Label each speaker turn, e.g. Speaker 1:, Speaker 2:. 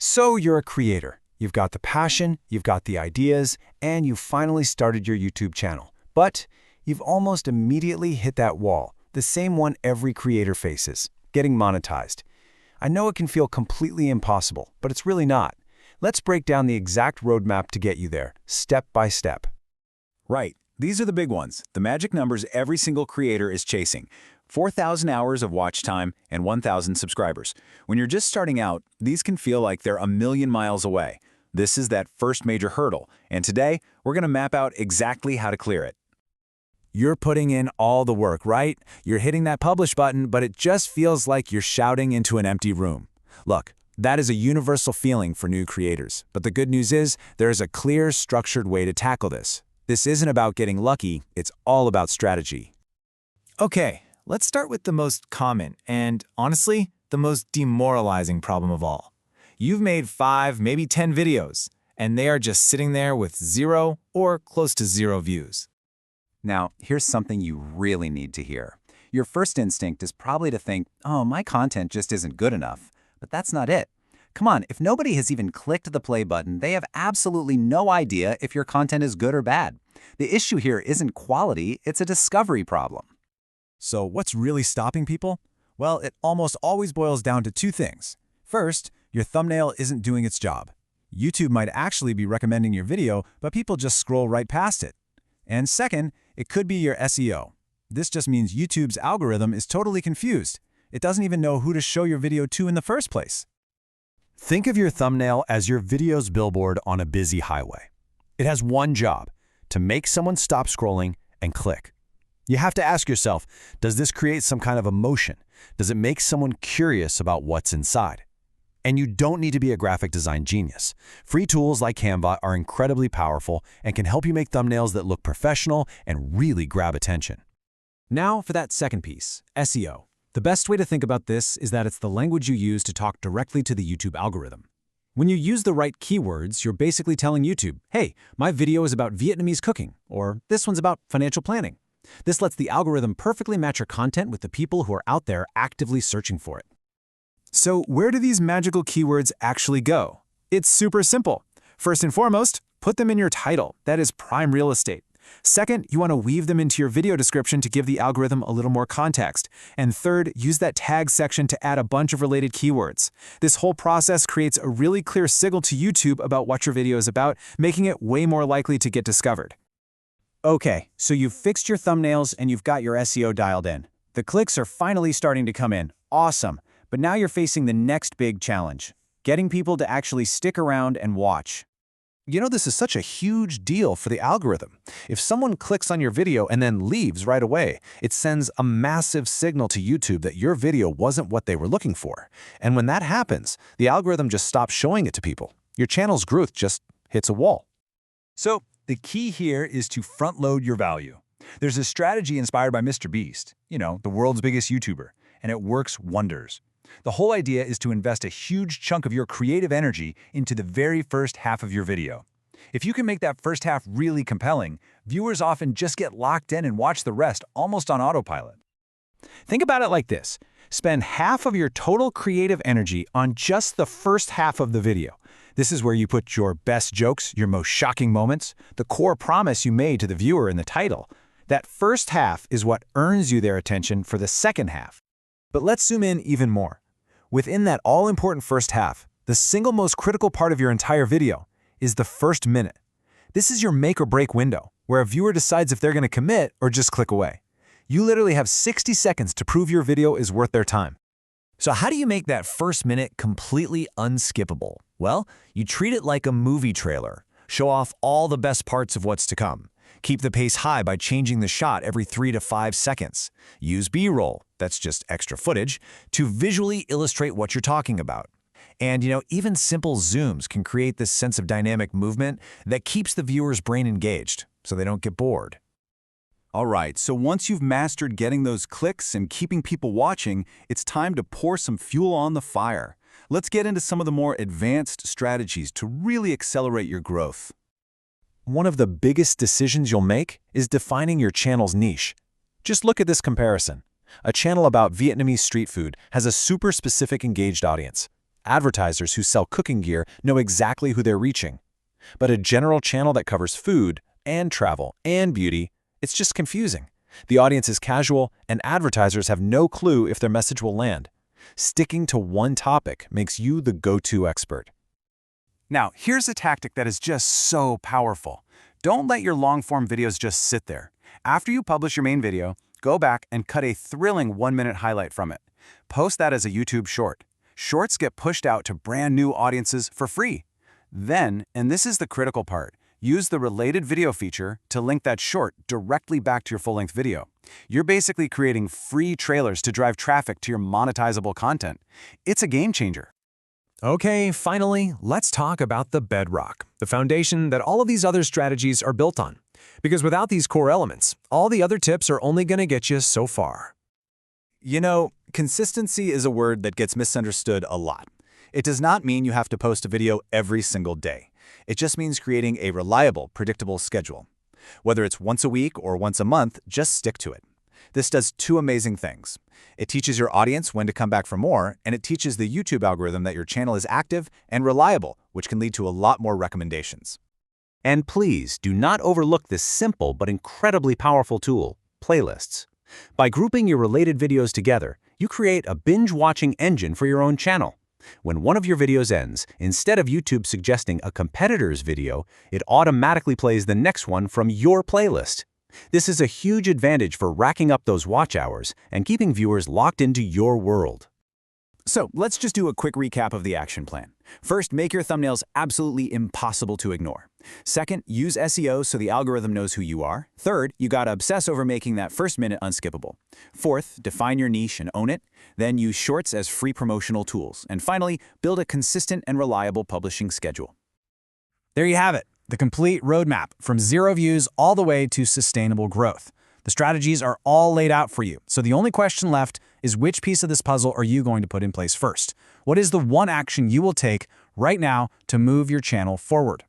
Speaker 1: So you're a creator. You've got the passion, you've got the ideas, and you've finally started your YouTube channel. But you've almost immediately hit that wall, the same one every creator faces, getting monetized. I know it can feel completely impossible, but it's really not. Let's break down the exact roadmap to get you there, step by step.
Speaker 2: Right. These are the big ones, the magic numbers every single creator is chasing. 4,000 hours of watch time and 1,000 subscribers. When you're just starting out, these can feel like they're a million miles away. This is that first major hurdle, and today, we're going to map out exactly how to clear it.
Speaker 1: You're putting in all the work, right? You're hitting that publish button, but it just feels like you're shouting into an empty room. Look, that is a universal feeling for new creators, but the good news is there is a clear, structured way to tackle this. This isn't about getting lucky, it's all about strategy.
Speaker 3: Okay, let's start with the most common and, honestly, the most demoralizing problem of all. You've made 5, maybe 10 videos, and they are just sitting there with 0 or close to 0 views.
Speaker 2: Now, here's something you really need to hear. Your first instinct is probably to think, oh, my content just isn't good enough. But that's not it. Come on, if nobody has even clicked the play button, they have absolutely no idea if your content is good or bad. The issue here isn't quality, it's a discovery problem.
Speaker 1: So what's really stopping people? Well, it almost always boils down to 2 things. First, your thumbnail isn't doing its job. YouTube might actually be recommending your video, but people just scroll right past it. And second, it could be your SEO. This just means YouTube's algorithm is totally confused. It doesn't even know who to show your video to in the first place. Think of your thumbnail as your video's billboard on a busy highway. It has one job, to make someone stop scrolling and click. You have to ask yourself, does this create some kind of emotion? Does it make someone curious about what's inside? And you don't need to be a graphic design genius. Free tools like Canva are incredibly powerful and can help you make thumbnails that look professional and really grab attention. Now for that second piece, SEO. The best way to think about this is that it's the language you use to talk directly to the YouTube algorithm. When you use the right keywords, you're basically telling YouTube, hey, my video is about Vietnamese cooking, or this one's about financial planning. This lets the algorithm perfectly match your content with the people who are out there actively searching for it. So where do these magical keywords actually go? It's super simple. First and foremost, put them in your title. That is prime real estate. Second, you want to weave them into your video description to give the algorithm a little more context. And third, use that tag section to add a bunch of related keywords. This whole process creates a really clear signal to YouTube about what your video is about, making it way more likely to get discovered. Okay, so you've fixed your thumbnails and you've got your SEO dialed in. The clicks are finally starting to come in. Awesome. But now you're facing the next big challenge, getting people to actually stick around and watch. You know, this is such a huge deal for the algorithm. If someone clicks on your video and then leaves right away, it sends a massive signal to YouTube that your video wasn't what they were looking for. And when that happens, the algorithm just stops showing it to people. Your channel's growth just hits a wall.
Speaker 4: So the key here is to front-load your value. There's a strategy inspired by Mr. Beast, the world's biggest YouTuber, and it works wonders. The whole idea is to invest a huge chunk of your creative energy into the very first half of your video. If you can make that first half really compelling, viewers often just get locked in and watch the rest almost on autopilot.
Speaker 1: Think about it like this. Spend half of your total creative energy on just the first half of the video. This is where you put your best jokes, your most shocking moments, the core promise you made to the viewer in the title. That first half is what earns you their attention for the second half. But let's zoom in even more. Within that all-important first half, the single most critical part of your entire video is the first minute. This is your make or break window, where a viewer decides if they're going to commit or just click away. You literally have 60 seconds to prove your video is worth their time.
Speaker 3: So how do you make that first minute completely unskippable? Well, you treat it like a movie trailer. Show off all the best parts of what's to come. Keep the pace high by changing the shot every 3 to 5 seconds. Use B-roll, that's just extra footage, to visually illustrate what you're talking about. And even simple zooms can create this sense of dynamic movement that keeps the viewer's brain engaged, so they don't get bored.
Speaker 4: All right, so once you've mastered getting those clicks and keeping people watching, it's time to pour some fuel on the fire. Let's get into some of the more advanced strategies to really accelerate your growth.
Speaker 1: One of the biggest decisions you'll make is defining your channel's niche. Just look at this comparison. A channel about Vietnamese street food has a super specific engaged audience. advertisers who sell cooking gear know exactly who they're reaching. But a general channel that covers food and travel and beauty, it's just confusing. The audience is casual, and advertisers have no clue if their message will land. Sticking to one topic makes you the go-to expert. Now, here's a tactic that is just so powerful. Don't let your long-form videos just sit there. After you publish your main video, go back and cut a thrilling 1-minute highlight from it. Post that as a YouTube short. Shorts get pushed out to brand new audiences for free. Then, and this is the critical part, use the related video feature to link that short directly back to your full-length video. You're basically creating free trailers to drive traffic to your monetizable content. It's a game changer.
Speaker 3: Okay, finally, let's talk about the bedrock, the foundation that all of these other strategies are built on. Because without these core elements, all the other tips are only going to get you so far.
Speaker 1: You know, consistency is a word that gets misunderstood a lot. It does not mean you have to post a video every single day. It just means creating a reliable, predictable schedule. Whether it's once a week or once a month, just stick to it. This does two amazing things. It teaches your audience when to come back for more, and it teaches the YouTube algorithm that your channel is active and reliable, which can lead to a lot more recommendations.
Speaker 2: And please do not overlook this simple but incredibly powerful tool, playlists. By grouping your related videos together, you create a binge-watching engine for your own channel. When one of your videos ends, instead of YouTube suggesting a competitor's video, it automatically plays the next one from your playlist. This is a huge advantage for racking up those watch hours and keeping viewers locked into your world.
Speaker 1: So let's just do a quick recap of the action plan. First, make your thumbnails absolutely impossible to ignore. Second, use SEO so the algorithm knows who you are. Third, you gotta obsess over making that first minute unskippable. Fourth, define your niche and own it. Then use shorts as free promotional tools. And finally, build a consistent and reliable publishing schedule. There you have it, the complete roadmap from 0 views all the way to sustainable growth. The strategies are all laid out for you, so the only question left is which piece of this puzzle are you going to put in place first? What is the one action you will take right now to move your channel forward?